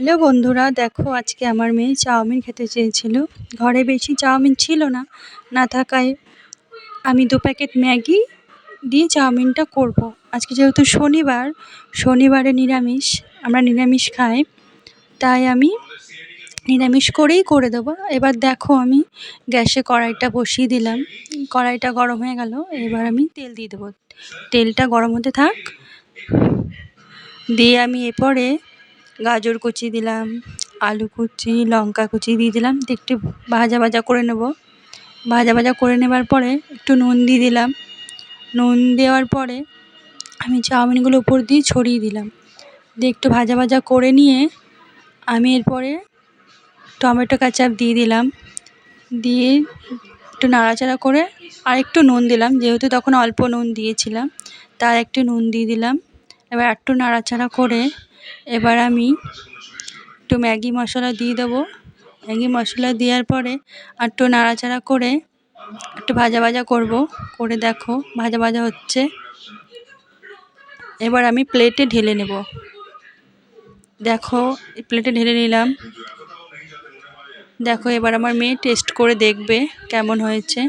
Hello বন্ধুরা, দেখো আজকে আমার মেয়ে চাউমিন খেতে চেয়েছিল। ঘরে বেশি চাউমিন ছিল না, না থাকায় আমি 2 প্যাকেট ম্যাগি দিয়ে চাউমিনটা করব। আজকে যেহেতু শনিবারে নিরামিষ, আমরা নিরামিষ খাই, তাই আমি নিরামিষ করেই করে দেবো। এবার দেখো আমি গ্যাসে কড়াইটা বসিয়ে দিলাম, কড়াইটা গরম হয়ে গেল। এবার আমি তেল দিয়ে দেবো, তেলটা গরম হতে থাক। দিয়ে আমি এরপরে গাজর কুচি দিলাম, আলু কুচি, লঙ্কা কুচি দিয়ে দিলাম, দিয়ে একটু ভাজা করে নেব। ভাজা করে নেবার পরে একটু নুন দিয়ে দিলাম। নুন দেওয়ার পরে আমি চাউমিনগুলো উপর দিয়ে ছড়িয়ে দিলাম, দিয়ে একটু ভাজা করে নিয়ে আমি এরপরে টমেটো কেচাপ দিয়ে দিলাম। দিয়ে একটু নাড়াচাড়া করে আর একটু নুন দিলাম, যেহেতু তখন অল্প নুন দিয়েছিলাম, তার একটু নুন দিয়ে দিলাম। এবার একটু নাড়াচাড়া করে এবার আমি একটু ম্যাগি মশলা দিয়ে দেবো। ম্যাগি মশলা দেওয়ার পরে একটু নাড়াচাড়া করে একটু ভাজা করব, করে দেখো ভাজা হচ্ছে। এবার আমি প্লেটে ঢেলে নেব। দেখো প্লেটে ঢেলে নিলাম। দেখো এবার আমার মেয়ে টেস্ট করে দেখবে কেমন হয়েছে।